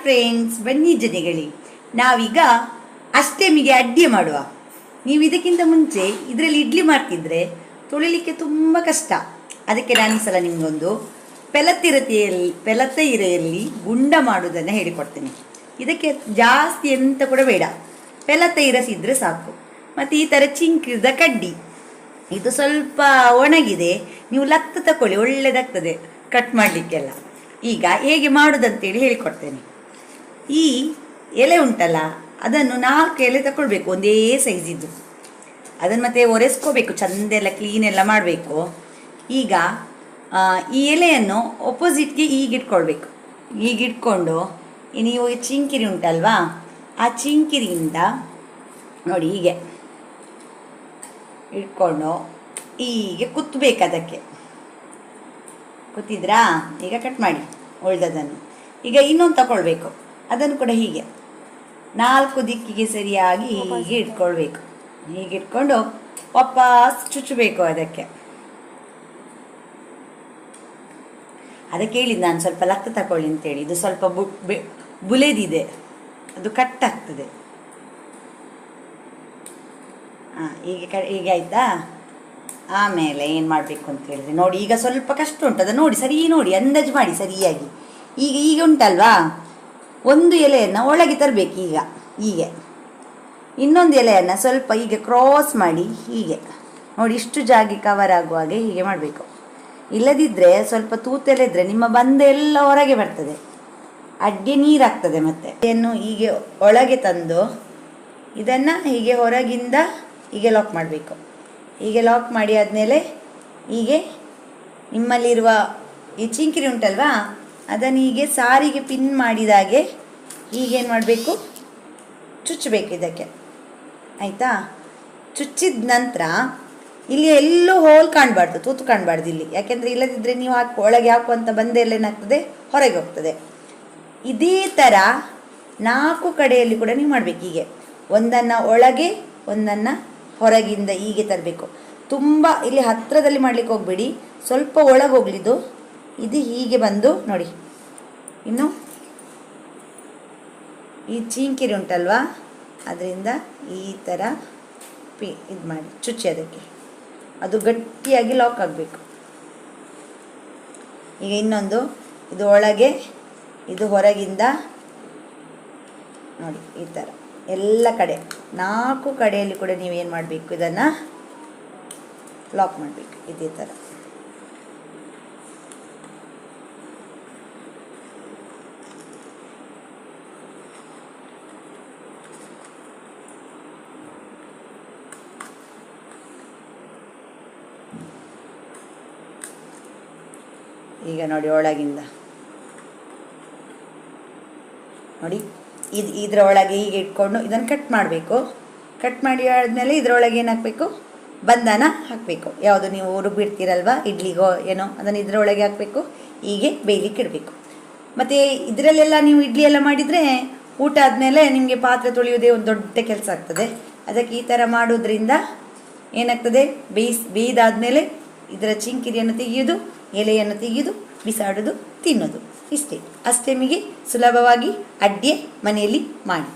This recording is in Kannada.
ಫ್ರೆಂಡ್ಸ್, ಬನ್ನಿ ಜನಗಳೇ, ನಾವೀಗ ಅಷ್ಟಮಿಗೆ ಅಡ್ಡಿ ಮಾಡುವ. ನೀವು ಇದಕ್ಕಿಂತ ಮುಂಚೆ ಇದರಲ್ಲಿ ಇಡ್ಲಿ ಮಾಡ್ತಿದ್ರೆ ತೊಳಿಲಿಕ್ಕೆ ತುಂಬ ಕಷ್ಟ. ಅದಕ್ಕೆ ನಾನು ಈ ಸಲ ನಿಮಗೊಂದು ಪೆಲತೈರೆಯಲ್ಲಿ ಗುಂಡ ಮಾಡುವುದನ್ನು ಹೇಳಿಕೊಡ್ತೇನೆ. ಇದಕ್ಕೆ ಜಾಸ್ತಿ ಎಂತ ಕೂಡ ಬೇಡ, ಪೆಲತೈರಸಿದ್ರೆ ಸಾಕು. ಮತ್ತು ಈ ಥರ ಚಿಂಕಿದ ಕಡ್ಡಿ, ಇದು ಸ್ವಲ್ಪ ಒಣಗಿದೆ, ನೀವು ಲತ್ತ ತಗೊಳ್ಳಿ, ಒಳ್ಳೆಯದಾಗ್ತದೆ ಕಟ್ ಮಾಡಲಿಕ್ಕೆಲ್ಲ. ಈಗ ಹೇಗೆ ಮಾಡೋದಂತೇಳಿ ಹೇಳಿಕೊಡ್ತೇನೆ. ಈ ಎಲೆ ಉಂಟಲ್ಲ, ಅದನ್ನು 4 ಎಲೆ ತಗೊಳ್ಬೇಕು, ಒಂದೇ ಸೈಜಿದ್ದು. ಅದನ್ನು ಮತ್ತೆ ಒರೆಸ್ಕೋಬೇಕು, ಚಂದೆಲ್ಲ ಕ್ಲೀನೆಲ್ಲ ಮಾಡಬೇಕು. ಈಗ ಈ ಎಲೆಯನ್ನು ಒಪೋಸಿಟ್ಗೆ ಹೀಗಿಟ್ಕೊಳ್ಬೇಕು. ಹೀಗಿಟ್ಕೊಂಡು ನೀವು ಚಿಂಕಿರಿ ಉಂಟಲ್ವಾ, ಆ ಚಿಂಕಿರಿಯಿಂದ ನೋಡಿ ಹೀಗೆ ಇಟ್ಕೊಂಡು ಹೀಗೆ ಕುತ್ತಬೇಕು. ಅದಕ್ಕೆ ಕುತ್ತಿದ್ರಾ? ಈಗ ಕಟ್ ಮಾಡಿ ಉಳ್ದದನ್ನು. ಈಗ ಇನ್ನೊಂದು ತಗೊಳ್ಬೇಕು, ಅದನ್ನು ಕೂಡ ಹೀಗೆ 4 ದಿಕ್ಕಿಗೆ ಸರಿಯಾಗಿ ಹೀಗೆ ಇಟ್ಕೊಳ್ಬೇಕು. ಹೀಗೆ ಇಟ್ಕೊಂಡು ವಾಪಸ್ ಚುಚ್ಚಬೇಕು. ಅದಕ್ಕೆ ಹೇಳಿದ್ದು ನಾನು ಸ್ವಲ್ಪ ಲಕ್ಕ ತಗೊಳ್ಳಿ ಅಂತೇಳಿ. ಇದು ಸ್ವಲ್ಪ ಬುಲೆದಿದೆ, ಅದು ಕಟ್ ಆಗ್ತದೆ. ಹೀಗೆ ಆಯಿತಾ? ಆಮೇಲೆ ಏನು ಮಾಡಬೇಕು ಅಂತ ಹೇಳಿದ್ರೆ ನೋಡಿ, ಈಗ ಸ್ವಲ್ಪ ಕಷ್ಟ ಉಂಟು, ಅದು ನೋಡಿ ಸರಿ, ನೋಡಿ ಅಂದಾಜು ಮಾಡಿ ಸರಿಯಾಗಿ. ಈಗ ಉಂಟಲ್ವಾ, ಒಂದು ಎಲೆಯನ್ನು ಒಳಗೆ ತರಬೇಕು. ಹೀಗೆ ಇನ್ನೊಂದು ಎಲೆಯನ್ನು ಸ್ವಲ್ಪ ಹೀಗೆ ಕ್ರಾಸ್ ಮಾಡಿ ಹೀಗೆ ನೋಡಿ, ಇಷ್ಟು ಜಾಗ ಕವರ್ ಆಗುವಾಗೆ ಹೀಗೆ ಮಾಡಬೇಕು. ಇಲ್ಲದಿದ್ದರೆ ಸ್ವಲ್ಪ ತೂತೆಲೆ ಇದ್ದರೆ ನಿಮ್ಮ ಬಂದ ಎಲ್ಲ ಹೊರಗೆ ಬರ್ತದೆ, ಅಡ್ಗೆ ನೀರಾಗ್ತದೆ. ಮತ್ತು ಇದನ್ನು ಹೀಗೆ ಒಳಗೆ ತಂದು ಇದನ್ನು ಹೀಗೆ ಹೊರಗಿಂದ ಹೀಗೆ ಲಾಕ್ ಮಾಡಬೇಕು. ಹೀಗೆ ಲಾಕ್ ಮಾಡಿ ಆದಮೇಲೆ ಹೀಗೆ ನಿಮ್ಮಲ್ಲಿರುವ ಈ ಚಿಂಕಿರಿ ಉಂಟಲ್ವಾ, ಅದನ್ನು ಹೀಗೆ ಸಾರಿಗೆ ಪಿನ್ ಮಾಡಿದಾಗೆ ಹೀಗೇನು ಮಾಡಬೇಕು, ಚುಚ್ಚಬೇಕು ಇದಕ್ಕೆ. ಆಯಿತಾ? ಚುಚ್ಚಿದ ನಂತರ ಇಲ್ಲಿ ಎಲ್ಲೂ ಹೋಲ್ ಕಾಣಬಾರ್ದು, ತೂತು ಕಾಣಬಾರ್ದು ಇಲ್ಲಿ. ಯಾಕೆಂದರೆ ಇಲ್ಲದಿದ್ದರೆ ನೀವು ಒಳಗೆ ಹಾಕುವಂಥ ಬಂದೆಲ್ಲ ಏನಾಗ್ತದೆ, ಹೊರಗೆ ಹೋಗ್ತದೆ. ಇದೇ ಥರ 4 ಕಡೆಯಲ್ಲಿ ಕೂಡ ನೀವು ಮಾಡಬೇಕು. ಹೀಗೆ ಒಂದನ್ನು ಒಳಗೆ, ಒಂದನ್ನು ಹೊರಗಿಂದ ಹೀಗೆ ತರಬೇಕು. ತುಂಬ ಇಲ್ಲಿ ಹತ್ತಿರದಲ್ಲಿ ಮಾಡಲಿಕ್ಕೆ ಹೋಗಬೇಡಿ, ಸ್ವಲ್ಪ ಒಳಗೆ ಹೋಗ್ಲಿದ್ದು. ಇದು ಹೀಗೆ ಬಂದು ನೋಡಿ, ಇನ್ನು ಈ ಚೀಂಕಿರಿ ಉಂಟಲ್ವಾ, ಅದರಿಂದ ಈ ಥರ ಇದು ಮಾಡಿ ಚುಚ್ಚಿ ಅದಕ್ಕೆ, ಅದು ಗಟ್ಟಿಯಾಗಿ ಲಾಕ್ ಆಗಬೇಕು. ಈಗ ಇನ್ನೊಂದು, ಇದು ಒಳಗೆ, ಇದು ಹೊರಗಿಂದ ನೋಡಿ, ಈ ಥರ ಎಲ್ಲ ಕಡೆ 4 ಕಡೆಯಲ್ಲಿ ಕೂಡ ನೀವೇನು ಮಾಡಬೇಕು, ಇದನ್ನು ಲಾಕ್ ಮಾಡಬೇಕು ಇದೇ ಥರ. ಈಗ ನೋಡಿ, ಒಳಗಿಂದ ನೋಡಿ, ಇದರ ಒಳಗೆ ಹೀಗೆ ಇಟ್ಕೊಂಡು ಇದನ್ನು ಕಟ್ ಮಾಡಬೇಕು. ಕಟ್ ಮಾಡಿ ಆದಮೇಲೆ ಇದರೊಳಗೆ ಏನು ಹಾಕಬೇಕು, ಬಂಧನ ಹಾಕಬೇಕು. ಯಾವುದು ನೀವು ರುಬ್ಬಿಡ್ತೀರಲ್ವ ಇಡ್ಲಿಗೋ ಏನೋ, ಅದನ್ನು ಇದರೊಳಗೆ ಹಾಕಬೇಕು. ಹೀಗೆ ಬೇಯಲಿಕ್ಕೆ ಇಡಬೇಕು. ಮತ್ತು ಇದರಲ್ಲೆಲ್ಲ ನೀವು ಇಡ್ಲಿ ಎಲ್ಲ ಮಾಡಿದರೆ ಊಟ ಆದಮೇಲೆ ನಿಮಗೆ ಪಾತ್ರೆ ತೊಳೆಯೋದೇ ಒಂದು ದೊಡ್ಡ ಕೆಲಸ ಆಗ್ತದೆ. ಅದಕ್ಕೆ ಈ ಥರ ಮಾಡೋದ್ರಿಂದ ಏನಾಗ್ತದೆ, ಬೇಯ್ದಾದಮೇಲೆ ಇದರ ಚಿಂಕಿರಿಯನ್ನು ತೆಗೆಯೋದು, ಎಲೆಯನ್ನು ತೆಗೆಯೋದು, ಬಿಸಾಡೋದು, ತಿನ್ನೋದು. ಇಷ್ಟೇ. ಅಷ್ಟಮಿಗೆ ಸುಲಭವಾಗಿ ಅಡ್ಗೆ ಮನೆಯಲ್ಲಿ ಮಾಡಿ.